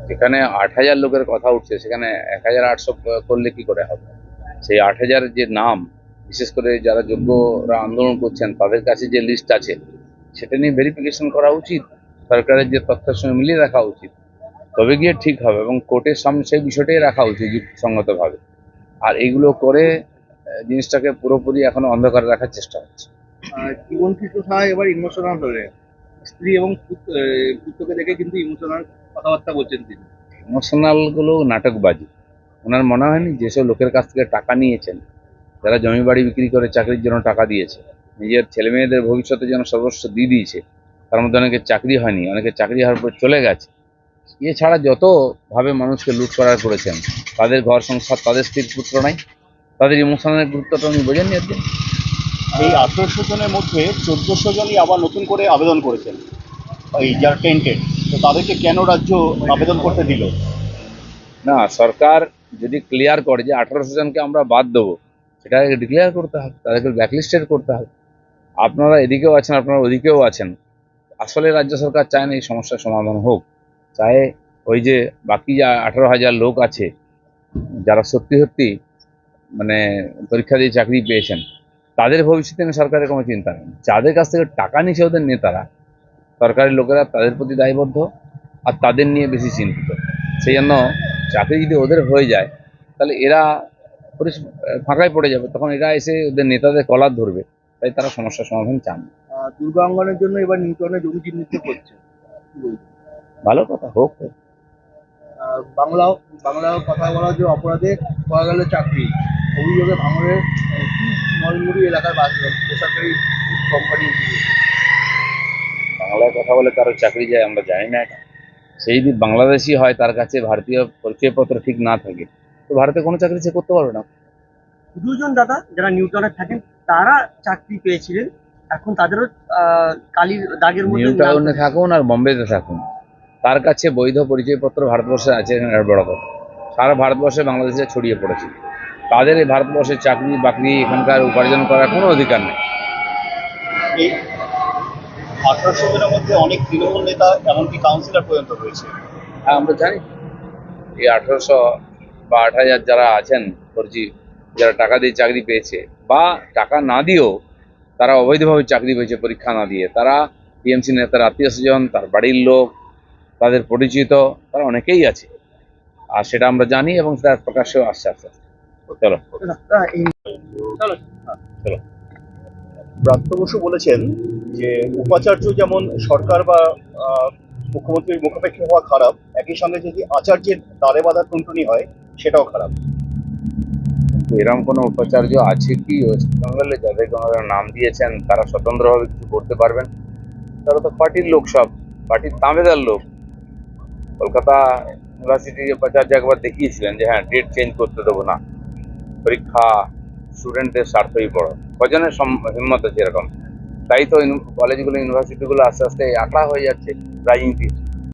যেখানে 8,000 লোকের কথা উঠছে সেখানে 1,800 করলে কি করে হবে? সেই 8,000 যে নাম, বিশেষ করে যারা যোগ্যরা আন্দোলন করছেন তাদের কাছে যে লিস্ট আছে সেটা নিয়ে ভেরিফিকেশন করা উচিত, সরকারের যে তথ্যের সঙ্গে মিলিয়ে রাখা উচিত, তবে গিয়ে ঠিক হবে এবং কোর্টের সামনে সেই বিষয়টাই রাখা উচিত যুক্তিসঙ্গতভাবে। আর এগুলো করে জিনিসটাকে পুরোপুরি এখন অন্ধকারে রাখার চেষ্টা হচ্ছে। জীবন কৃষ্ণ সাহা এবার ইমোশনাল হলে স্ত্রী এবং পুত্রকে দেখে কিন্তু ইমোশনাল কথাবার্তা বলছেন তিনি। ইমোশনাল গুলো নাটকবাজি। ওনার মনে হয়নি যেসব লোকের কাছ থেকে টাকা নিয়েছেন, যারা জমি বাড়ি বিক্রি করে চাকরির জন্য টাকা দিয়েছে, নিজের ছেলে মেয়েদের ভবিষ্যতের জন্য সর্বস্ব দিয়ে দিয়েছে, তার মধ্যে অনেকের চাকরি হয়নি, অনেকের চাকরি হওয়ার পর চলে গেছে, এছাড়া যত ভাবে মানুষকে লুট করার করেছেন, তাদের ঘর সংসার, তাদের স্ত্রীর পুত্র নাই, তাদের ইমোশনাল গুরুত্বটা উনি বোঝেননি একদিন। এই 1800 জনের মধ্যে 1400 জনই আবার নতুন করে আবেদন করেছেন, এই যারা টেন্টেড, তো তাদেরকে কেন রাজ্য আবেদন করতে দিল? না, সরকার যদি ক্লিয়ার করে যে 1800 জনকে আমরা বাদ দেবো, সেটাকে ডিক্লেয়ার করতে হবে, তাদেরকে ব্ল্যাকলিস্টেড করতে হবে। আপনারা এদিকেও আছেন, আপনারা ওদিকেও আছেন। আসলে রাজ্য সরকার চায় না এই সমস্যার সমাধান হোক, চায় ওই যে বাকি যা 18,000 লোক আছে যারা সত্যি সত্যি মানে পরীক্ষা দিয়ে চাকরি পেয়েছেন, তাদের ভবিষ্যতে নিয়ে সরকারের কোনো চিন্তা নেই। যাদের কাছ থেকে টাকা নিচ্ছে ওদের নেতারা, সরকারি লোকেরা তাদের প্রতি দায়বদ্ধ আর তাদের নিয়ে বেশি চিন্তিত। সেই জন্য চাকরি যদি ওদের হয়ে যায় তাহলে এরা ফাঁকায় পড়ে যাবে, তখন এরা এসে ওদের নেতাদের কলার ধরবে, তাই তারা সমস্যার সমাধান চান। দুর্গা অঙ্গনের জন্য এবার নিউটনের জমি চিহ্নিত করছে। কি বলবেন? ভালো কথা, হোক হোক। বাংলাও বাংলাও কথা বলা যে অপরাধে পাওয়া গেল চাকরি, অভিযোগে ভাঙড়ের নলমুড়ি এলাকার বেসরকারি কোম্পানি। বাংলায় কথা বলে কারো চাকরি যায় আমরা জানি না এটা। সেই যদি বাংলাদেশি হয়, তার কাছে ভারতীয় পরিচয়পত্র ঠিক না থাকে, তো ভারতে কোনো চাকরি সে করতে পারবে না। দুজন দাদা যারা নিউটনে থাকেন তারা চাকরি পেয়েছিলেন, এখন তাদেরও কালির দাগের মধ্যে নিউ নাম টাউনে চলছে। থাকুন আর বোম্বেতে থাকুন, তার কাছে বৈধ পরিচয়পত্র ভারতবর্ষে আছে, এর বড় কথা। সারা ভারতবর্ষে বাংলাদেশে ছড়িয়ে পড়েছে, তাদের এই ভারতবর্ষে চাকরি বাকরি এখানকার উপার্জন করার কোনো অধিকার নেই। এই 1800 জনের মধ্যে অনেক তৃণমূল নেতা, এমনকি কাউন্সিলর পর্যন্ত রয়েছে। হ্যাঁ, আমরা জানি এই 1800 বা 8,000 যারা আছেন ফর্জি, যারা টাকা দিয়ে চাকরি পেয়েছে বা টাকা না দিয়েও তারা অবৈধভাবে চাকরি পেয়েছে পরীক্ষা না দিয়ে, তারা টিএমসি নেতার আত্মীয় স্বজন, তার বাড়ির লোক, তাদের পরিচিত, তারা অনেকেই আছে। আর সেটা আমরা জানি এবং তার প্রকাশ্যেও আসছে আস্তে আস্তে। চলো চলো। ব্রাত্য বসু বলেছেন যে উপাচার্য যেমন সরকার বা মুখ্যমন্ত্রীর মুখাপেক্ষি হওয়া খারাপ, একই সঙ্গে যদি আচার্যের দ্বারে বাঁধা টুনটুনি হয় সেটাও খারাপ। এরকম কোনো উপাচার্য আছে কি ওয়েস্ট বেঙ্গলে যাদেরকে ওনারা নাম দিয়েছেন তারা স্বতন্ত্রভাবে কিছু করতে পারবেন? তারা তো পার্টির লোক, সব পার্টির তাবেদার লোক। কলকাতা ইউনিভার্সিটির উপাচার্য একবার দেখিয়েছিলেন যে হ্যাঁ, ডেট চেঞ্জ করতে দেবো না, পরীক্ষা স্টুডেন্টের স্বার্থই বড়। কজনের হিম্মত আছে এরকম? তাই তো কলেজগুলো ইউনিভার্সিটিগুলো আস্তে আস্তে আকড়া হয়ে যাচ্ছে রাজনীতি।